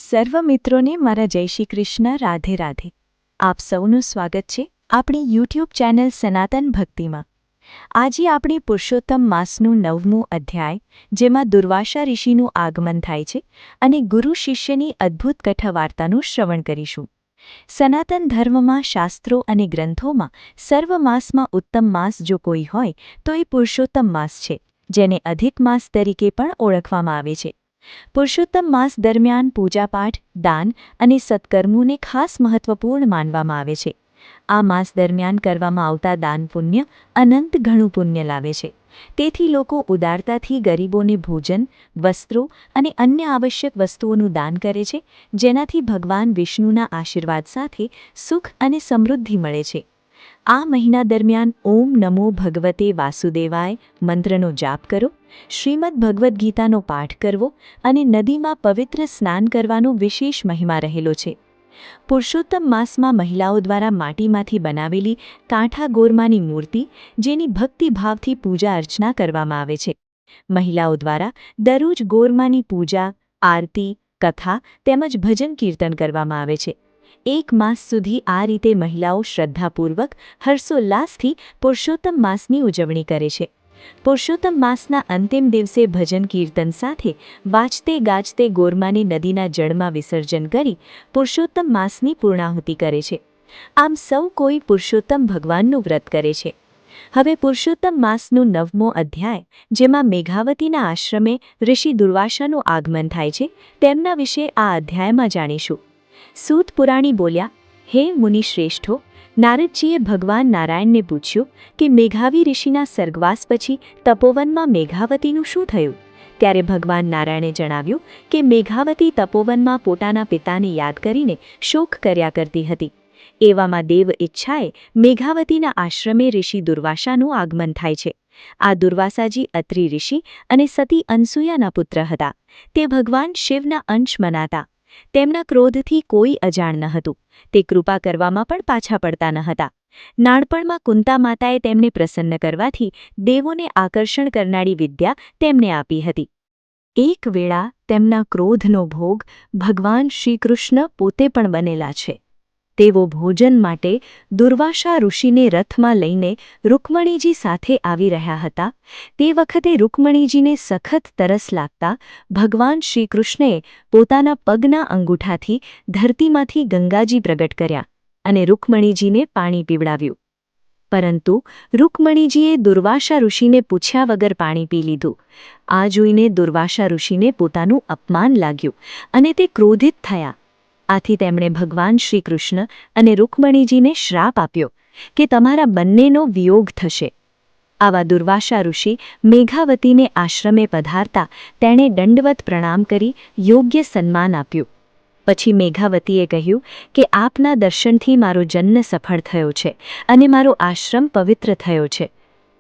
સર્વ મિત્રોને મારા જય શ્રી કૃષ્ણ રાધે રાધે. આપ સૌનું સ્વાગત છે આપણી યુટ્યુબ ચેનલ સનાતન ભક્તિમાં. આજે આપણે પુરુષોત્તમ માસનું 9મું અધ્યાય, જેમાં દુર્વાસા ઋષિનું આગમન થાય છે અને ગુરુ શિષ્યની અદ્ભુત કથા વાર્તાનું શ્રવણ કરીશું. સનાતન ધર્મમાં શાસ્ત્રો અને ગ્રંથોમાં સર્વ માસમાં ઉત્તમ માસ જો કોઈ હોય તો એ પુરુષોત્તમ માસ છે, જેને અધિક માસ તરીકે પણ ઓળખવામાં આવે છે. પુરુષોત્તમ માસ દરમિયાન પૂજાપાઠ, દાન અને સત્કર્મોને ખાસ મહત્વપૂર્ણ માનવામાં આવે છે. આ માસ દરમિયાન કરવામાં આવતા દાન પુણ્ય અનંત ઘણું પુણ્ય લાવે છે. તેથી લોકો ઉદારતાથી ગરીબોને ભોજન, વસ્ત્રો અને અન્ય આવશ્યક વસ્તુઓનું દાન કરે છે, જેનાથી ભગવાન વિષ્ણુના આશીર્વાદ સાથે સુખ અને સમૃદ્ધિ મળે છે. આ મહિના દરમિયાન ઓમ નમો ભગવતે વાસુદેવાય મંત્રનો જાપ કરો, શ્રીમદ ભગવદ્ ગીતાનો પાઠ કરવો અને નદીમાં પવિત્ર સ્નાન કરવાનો વિશેષ મહિમા રહેલો છે. પુરુષોત્તમ માસમાં મહિલાઓ દ્વારા માટીમાંથી બનાવેલી કાંઠા ગોરમાની મૂર્તિ, જેની ભક્તિભાવથી પૂજા અર્ચના કરવામાં આવે છે. મહિલાઓ દ્વારા દરરોજ ગોરમાની પૂજા, આરતી, કથા તેમજ ભજન કીર્તન કરવામાં આવે છે. એક માસ સુધી આ રીતે મહિલાઓ શ્રદ્ધાપૂર્વક હર્ષોલ્લાસથી પુરુષોત્તમ માસની ઉજવણી કરે છે. પુરુષોત્તમ માસના અંતિમ દિવસે ભજન કીર્તન સાથે વાજતે ગાજતે ગોરમાની નદીના જળમાં વિસર્જન કરી પુરુષોત્તમ માસની પૂર્ણાહુતિ કરે છે. આમ સૌ કોઈ પુરુષોત્તમ ભગવાનનું વ્રત કરે છે. હવે પુરુષોત્તમ માસનું 9મો અધ્યાય, જેમાં મેઘાવતીના આશ્રમે ઋષિ દુર્વાસાનું આગમન થાય છે, તેમના વિશે આ અધ્યાયમાં જાણીશું. સૂત પુરાણી બોલ્યા, હે મુનિશ્રેષ્ઠો, નારદજીએ ભગવાન નારાયણને પૂછ્યું કે મેઘાવી ઋષિના સ્વર્ગવાસ પછી તપોવનમાં મેઘાવતીનું શું થયું? ત્યારે ભગવાન નારાયણે જણાવ્યું કે મેઘાવતી તપોવનમાં પોતાના પિતાને યાદ કરીને શોક કર્યા કરતી હતી. એવામાં દેવ ઈચ્છાએ મેઘાવતીના આશ્રમે ઋષિ દુર્વાસાનું આગમન થાય છે. આ દુર્વાસાજી અત્રિ ઋષિ અને સતી અનસૂયાના પુત્ર હતા. તે ભગવાન શિવના અંશ મનાતા. તેમના ક્રોધથી કોઈ અજાણ ન હતું. તે કૃપા કરવામાં પણ પાછા પડતા ન હતા. નાનપણમાં કુંતા માતાએ તેમને પ્રસન્ન કરવાથી દેવોને આકર્ષણ કરનારી વિદ્યા તેમને આપી હતી. એક વેળા તેમના ક્રોધનો ભોગ ભગવાન શ્રીકૃષ્ણ પોતે પણ બનેલા છે. તેઓ ભોજન માટે દુર્વાસા ઋષિને રથમાં લઈને રૂકમણીજી સાથે આવી રહ્યા હતા. તે વખતે રૂકમણીજીને સખત તરસ લાગતા ભગવાન શ્રીકૃષ્ણએ પોતાના પગના અંગૂઠાથી ધરતીમાંથી ગંગાજી પ્રગટ કર્યા અને રૂકમણીજીને પાણી પીવડાવ્યું. પરંતુ રૂકમણીજીએ દુર્વાસા ઋષિને પૂછ્યા વગર પાણી પી લીધું. આ જોઈને દુર્વાસા ઋષિને પોતાનું અપમાન લાગ્યું અને તે ક્રોધિત થયા. આથી તેમણે ભગવાન શ્રીકૃષ્ણ અને રૂકમણીજીને શ્રાપ આપ્યો કે તમારા બંનેનો વિયોગ થશે. આવા દુર્વાસા ઋષિ મેઘાવતીને આશ્રમે પધારતા તેણે દંડવત પ્રણામ કરી યોગ્ય સન્માન આપ્યું. પછી મેઘાવતીએ કહ્યું કે આપના દર્શનથી મારો જન્મ સફળ થયો છે અને મારો આશ્રમ પવિત્ર થયો છે.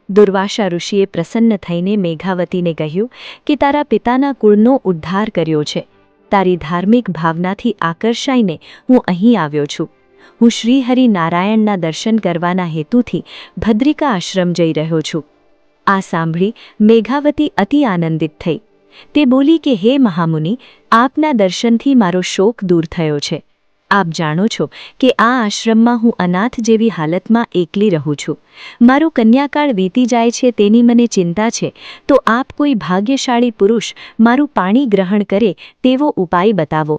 દુર્વાસા ઋષિએ પ્રસન્ન થઈને મેઘાવતીને કહ્યું કે તારા પિતાના કુળનો ઉદ્ધાર કર્યો છે. તારી ધાર્મિક ભાવનાથી આકર્ષાઈને હું અહીં આવ્યો છું. હું શ્રીહરિ નારાયણના દર્શન કરવાના હેતુથી ભદ્રિકા આશ્રમ જઈ રહ્યો છું. આ સાંભળી મેઘાવતી અતિ આનંદિત થઈ. તે બોલી કે હે મહામુનિ, આપના દર્શનથી મારો શોક દૂર થયો છે. આપ જાણો છો કે આ આશ્રમમાં હું અનાથ જેવી હાલતમાં એકલી રહું છું. મારો કન્યાકાળ વીતી જાય છે તેની મને ચિંતા છે, તો આપ કોઈ ભાગ્યશાળી પુરુષ મારું પાણી ગ્રહણ કરે તેવો ઉપાય બતાવો.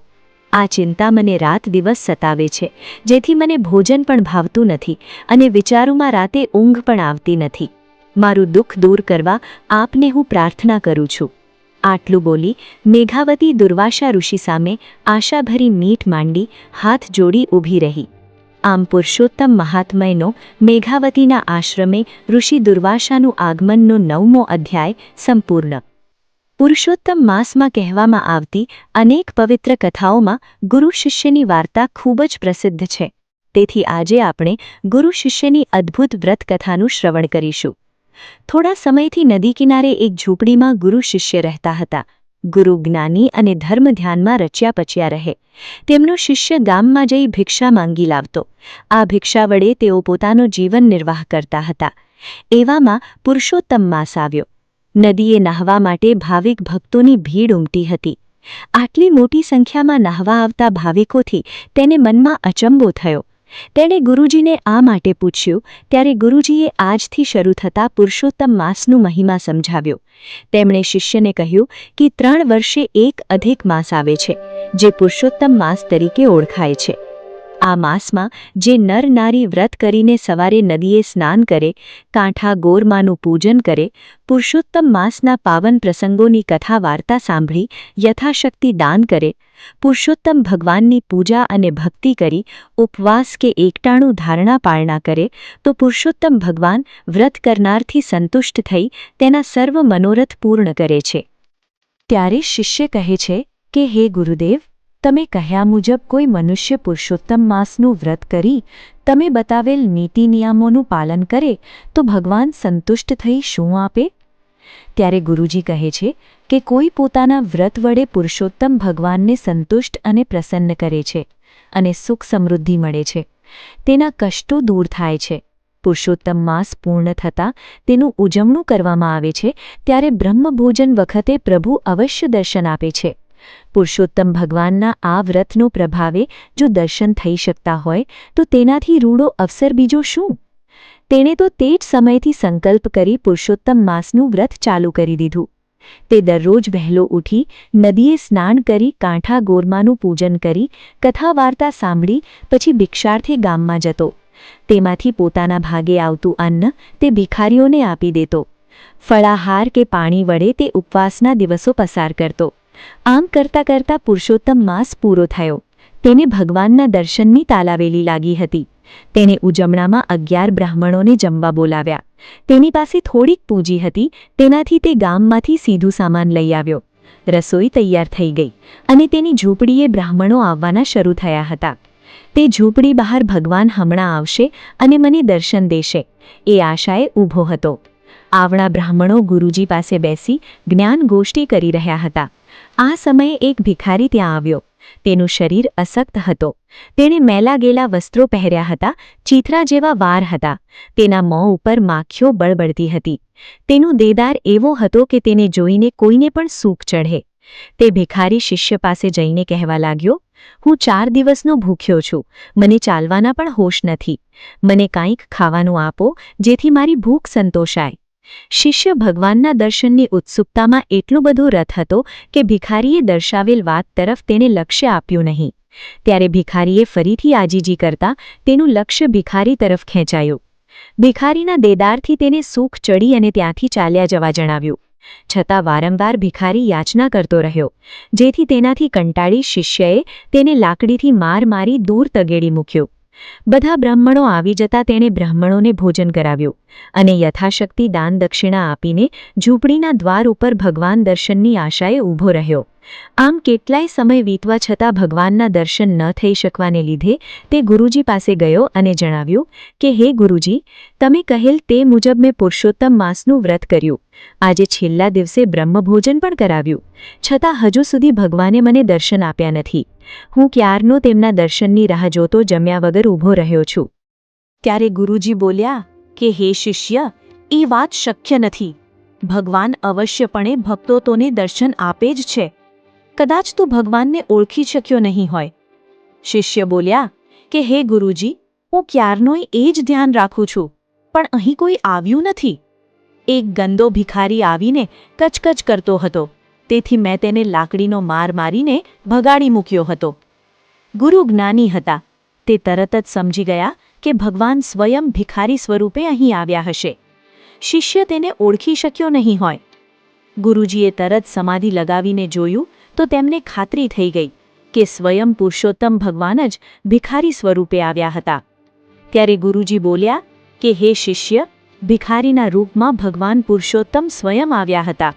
આ ચિંતા મને રાત દિવસ સતાવે છે, જેથી મને ભોજન પણ ભાવતું નથી અને વિચારોમાં રાતે ઊંઘ પણ આવતી નથી. મારું દુઃખ દૂર કરવા આપને હું પ્રાર્થના કરું છું. આટલું બોલી મેઘાવતી દુર્વાસા ઋષિ સામે આશાભરી મીટ માંડી હાથ જોડી ઊભી રહી. આમ પુરુષોત્તમ મહાત્મયનો મેઘાવતીના આશ્રમે ઋષિ દુર્વાસાનું આગમનનો 9મો અધ્યાય સંપૂર્ણ. પુરુષોત્તમ માસમાં કહેવામાં આવતી અનેક પવિત્ર કથાઓમાં ગુરુ શિષ્યની વાર્તા ખૂબ જ પ્રસિદ્ધ છે. તેથી આજે આપણે ગુરુ શિષ્યની અદ્ભુત વ્રત કથાનું શ્રવણ કરીશું. થોડા સમયથી નદી કિનારે એક ઝૂંપડીમાં ગુરુ શિષ્ય રહેતા હતા. ગુરુ જ્ઞાની અને ધર્મ ધ્યાનમાં રચ્યા પચ્યા રહે. તેમનો શિષ્ય ગામમાં જઈ ભિક્ષા માંગી લાવતો. આ ભિક્ષા વડે તેઓ પોતાનો જીવન નિર્વાહ કરતા હતા. એવામાં પુરુષોત્તમ માસ આવ્યો. નદીએ નહાવા માટે ભાવિક ભક્તોની ભીડ ઉમટી હતી. આટલી મોટી સંખ્યામાં નહાવા આવતા ભાવિકોથી તેને મનમાં અચંબો થયો. તેણે ગુરુજીને આ માટે પૂછ્યું ત્યારે ગુરુજીએ આજથી શરૂ થતા પુરુષોત્તમ માસનું મહિમા સમજાવ્યો. તેમણે શિષ્યને કહ્યું કે 3 વર્ષે એક અધિક માસ આવે છે, જે પુરુષોત્તમ માસ તરીકે ઓળખાય છે. આ માસમાં જે નર નારી વ્રત કરીને સવારે નદીએ સ્નાન કરે, કાંઠા ગોરમાનું પૂજન કરે, પુરુષોત્તમ માસના પાવન પ્રસંગોની કથા વાર્તા સાંભળી યથાશક્તિ દાન કરે, પુરુષોત્તમ ભગવાનની પૂજા અને ભક્તિ કરી ઉપવાસ કે એકટાણું ધારણા પાળના કરે તો પુરુષોત્તમ ભગવાન વ્રત કરનારથી સંતુષ્ટ થઈ તેના સર્વ મનોરથ પૂર્ણ કરે છે. ત્યારે શિષ્ય કહે છે કે હે ગુરુદેવ, તમે કહ્યા મુજબ કોઈ મનુષ્ય પુરુષોત્તમ માસનું વ્રત કરી તમે બતાવેલ નીતિ નિયમોનું પાલન કરે તો ભગવાન સંતુષ્ટ થઈ શું આપે? ત્યારે ગુરુજી કહે છે કે કોઈ પોતાના વ્રત વડે પુરુષોત્તમ ભગવાનને સંતુષ્ટ અને પ્રસન્ન કરે છે અને સુખ સમૃદ્ધિ મળે છે. તેના કષ્ટો દૂર થાય છે. પુરુષોત્તમ માસ પૂર્ણ થતાં તેનું ઉજવણું કરવામાં આવે છે ત્યારે બ્રહ્મભોજન વખતે પ્રભુ અવશ્ય દર્શન આપે છે. પુરુષોત્તમ ભગવાનના આ વ્રતનો પ્રભાવે જો દર્શન થઈ શકતા હોય તો તેનાથી રૂડો અવસર બીજો શું? તેણે તો તે જ સમયથી સંકલ્પ કરી પુરુષોત્તમ માસનું વ્રત ચાલુ કરી દીધું. તે દરરોજ વહેલો ઉઠી નદીએ સ્નાન કરી કાંઠા ગોરમાનું પૂજન કરી કથા વાર્તા સાંભળી પછી ભિક્ષાર્થે ગામમાં જતો. તેમાંથી પોતાના ભાગે આવતું અન્ન તે ભિખારીઓને આપી દેતો. ફળાહાર કે પાણી વડે તે ઉપવાસના દિવસો પસાર કરતો. આમ કરતાં કરતાં પુરુષોત્તમ માસ પૂરો થયો. તેને ભગવાનના દર્શનની તાલાવેલી લાગી હતી. તેણે ઉજવણામાં 11 બ્રાહ્મણોને જમવા બોલાવ્યા. તેની પાસે થોડીક પૂંજી હતી, તેનાથી તે ગામમાંથી સીધું સામાન લઈ આવ્યો. રસોઈ તૈયાર થઈ ગઈ અને તેની ઝૂંપડીએ બ્રાહ્મણો આવવાના શરૂ થયા હતા. તે ઝૂંપડી બહાર ભગવાન હમણાં આવશે અને મને દર્શન દેશે એ આશાએ ઊભો હતો. આવણા બ્રાહ્મણો ગુરુજી પાસે બેસી જ્ઞાન ગોષ્ઠી કરી રહ્યા હતા. આ સમયે એક ભિખારી ત્યાં આવ્યો. તેનું શરીર અશક્ત હતો. તેણે મેલા ગેલા વસ્ત્રો પહેર્યા હતા, ચીથરા જેવા વાર હતા. તેના મોં ઉપર માખીઓ બળબડતી હતી. તેનો દેદાર એવો હતો કે તેને જોઈને કોઈને પણ સૂખ ચઢે. તે ભિખારી શિષ્ય પાસે જઈને કહેવા લાગ્યો, હું 4 દિવસનો ભૂખ્યો છું, મને ચાલવાના પણ હોશ નથી. મને કાંઈક ખાવાનું આપો જેથી મારી ભૂખ સંતોષાય. શિષ્ય ભગવાનના દર્શનની ઉત્સુકતામાં એટલો બધો રથ હતો કે ભિખારીએ દર્શાવેલ વાત તરફ તેને લક્ષ્ય આપ્યું નહીં. ત્યારે ભિખારીએ ફરીથી આજીજી કરતા તેનું લક્ષ્ય ભિખારી તરફ ખેંચાયું. ભિખારીના દેદારથી તેને સૂખ ચડી અને ત્યાંથી ચાલ્યા જવા જણાવ્યું. છતાં વારંવાર ભિખારી યાચના કરતો રહ્યો, જેથી તેનાથી કંટાળી શિષ્યએ તેને લાકડીથી માર મારી દૂર તગેડી મૂક્યો. બધા બ્રાહ્મણો આવી જતા તેણે બ્રાહ્મણોને ભોજન કરાવ્યું અને યથાશક્તિ દાન દક્ષિણા આપીને ઝૂંપડીના દ્વાર ઉપર ભગવાન દર્શનની આશાએ ઊભો રહ્યો. આમ કેટલાય સમય વીતવા છતાં ભગવાનના દર્શન ન થઈ શકવાને લીધે તે ગુરુજી પાસે ગયો અને જણાવ્યું કે હે ગુરુજી, તમે કહેલ તે મુજબ મેં પુરુષોત્તમ માસનું વ્રત કર્યું. આજે છેલ્લા દિવસે બ્રહ્મભોજન પણ કરાવ્યું, છતાં હજુ સુધી ભગવાને મને દર્શન આપ્યા નથી. હું ક્યારનો તેમના દર્શનની રાહ જોતો જમ્યા વગર ઊભો રહ્યો છું. ત્યારે ગુરુજી બોલ્યા કે હે શિષ્ય, એ વાત શક્ય નથી. ભગવાન અવશ્યપણે ભક્તોને દર્શન આપે જ છે. કદાચ તું ભગવાનને ઓળખી શક્યો નહીં હોય. શિષ્ય બોલ્યા કે હે ગુરુજી, હું ક્યારનોય એ જ ધ્યાન રાખું છું, પણ અહીં કોઈ આવ્યું નથી. એક ગંદો ભિખારી આવીને કચકચ કરતો હતો, તેથી મેં તેને લાકડીનો માર મારીને ભગાડી મૂક્યો હતો. ગુરુ જ્ઞાની હતા. તે તરત જ સમજી ગયા કે ભગવાન સ્વયં ભિખારી સ્વરૂપે અહીં આવ્યા હશે. શિષ્ય તેને ઓળખી શક્યો નહીં હોય. ગુરુજીએ તરત સમાધિ લગાવીને જોયું તો તેમને ખાતરી થઈ ગઈ કે સ્વયં પુરુષોત્તમ ભગવાન જ ભિખારી સ્વરૂપે આવ્યા હતા. ત્યારે ગુરુજી બોલ્યા કે હે શિષ્ય, ભિખારીના રૂપમાં ભગવાન પુરુષોત્તમ સ્વયં આવ્યા હતા.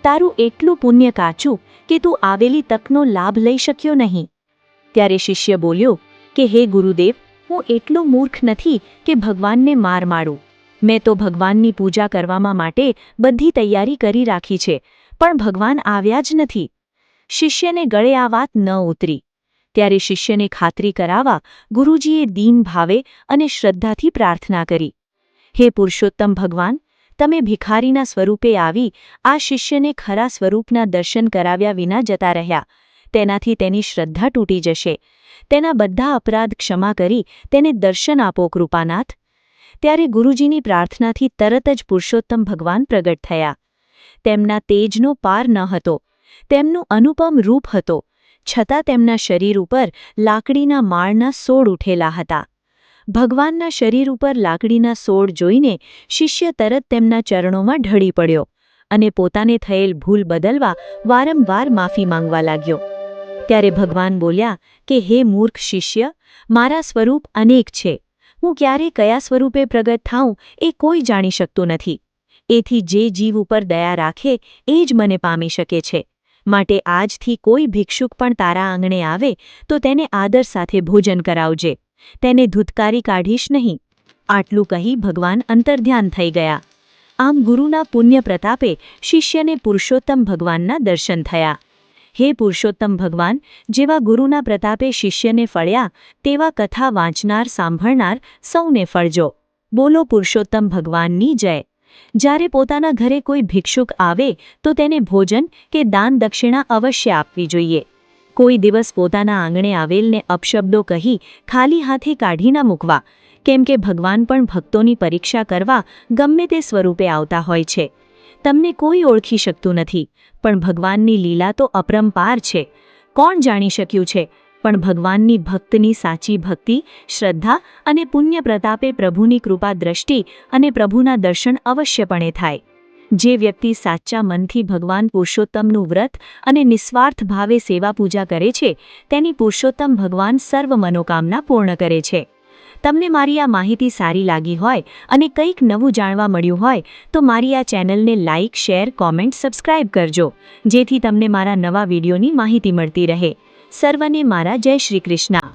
તારું એટલું પુણ્ય કાચું કે તું આવેલી તકનો લાભ લઈ શક્યો નહીં. ત્યારે શિષ્ય બોલ્યો કે હે ગુરુદેવ, હું એટલો મૂર્ખ નથી કે ભગવાનને માર મારું. મેં તો ભગવાનની પૂજા કરવામાં માટે બધી તૈયારી કરી રાખી છે, પણ ભગવાન આવ્યા જ નથી. શિષ્યને ગળે આ વાત ન ઉતરી. ત્યારે શિષ્યને ખાતરી કરાવવા ગુરુજીએ દીન ભાવે અને શ્રદ્ધાથી પ્રાર્થના કરી, હે પુરુષોત્તમ ભગવાન, તમે ભિખારીના સ્વરૂપે આવી આ શિષ્યને ખરા સ્વરૂપના દર્શન કરાવ્યા વિના જતા રહ્યા. તેનાથી તેની શ્રદ્ધા તૂટી જશે. તેના બધા અપરાધ ક્ષમા કરી તેને દર્શન આપો કૃપાનાથ. ત્યારે ગુરુજીની પ્રાર્થનાથી તરત જ પુરુષોત્તમ ભગવાન પ્રગટ થયા. તેમના તેજનો પાર ન હતો. તેમનું અનુપમ રૂપ હતો, છતાં તેમના શરીર ઉપર લાકડીના માળના સોળ ઉઠેલા હતા. ભગવાનના શરીર ઉપર લાકડીના સોળ જોઈને શિષ્ય તરત તેમના ચરણોમાં ઢળી પડ્યો અને પોતાને થયેલ ભૂલ બદલવા વારંવાર માફી માંગવા લાગ્યો. ત્યારે ભગવાન બોલ્યા કે હે મૂર્ખ શિષ્ય, મારા સ્વરૂપ અનેક છે. હું ક્યારે કયા સ્વરૂપે પ્રગટ થાઉં એ કોઈ જાણી શકતું નથી. એથી જે જીવ ઉપર દયા રાખે એ જ મને પામી શકે છે. માટે આજથી કોઈ ભિક્ષુક પણ તારા આંગણે આવે તો તેને આદર સાથે ભોજન કરાવજે. તેને ધૂતકારી કાઢીશ નહીં. આટલું કહી ભગવાન અંતર્ધ્યાન થઈ ગયા. આમ ગુરુના પુણ્ય પ્રતાપે શિષ્યને પુરુષોત્તમ ભગવાનના દર્શન થયા. હે પુરુષોત્તમ ભગવાન, જેવા ગુરુના પ્રતાપે શિષ્યને ફળ્યા તેવા કથા વાંચનાર સાંભળનાર સૌને ફળજો. બોલો પુરુષોત્તમ ભગવાનની જય. જ્યારે પોતાના ઘરે કોઈ ભિક્ષુક આવે તો તેને ભોજન કે દાન દક્ષિણા અવશ્ય આપવી જોઈએ. કોઈ દિવસ પોતાના આંગણે આવેલને અપશબ્દો કહી ખાલી હાથે કાઢી ન મૂકવા, કેમ કે ભગવાન પણ ભક્તોની પરીક્ષા કરવા ગમે તે સ્વરૂપે આવતા હોય છે. તમને કોઈ ઓળખી શકતું નથી, પણ ભગવાનની લીલા તો અપરંપાર છે. કોણ જાણી શક્યું છે? પણ ભગવાનની ભક્તની સાચી ભક્તિ, શ્રદ્ધા અને પુણ્ય પ્રતાપે પ્રભુની કૃપા દ્રષ્ટિ અને પ્રભુના દર્શન અવશ્યપણે થાય. જે વ્યક્તિ સાચા મનથી ભગવાન પુરુષોત્તમનું વ્રત અને નિસ્વાર્થ ભાવે સેવા પૂજા કરે છે તેની પુરુષોત્તમ ભગવાન સર્વ મનોકામના પૂર્ણ કરે છે. તમને મારી આ માહિતી સારી લાગી હોય અને કંઈક નવું જાણવા મળ્યું હોય તો મારી આ ચેનલને લાઇક, શેર, કોમેન્ટ, સબસ્ક્રાઇબ કરજો, જેથી તમને મારા નવા વિડીયોની માહિતી મળતી રહે. સર્વને મારા જય શ્રી કૃષ્ણ.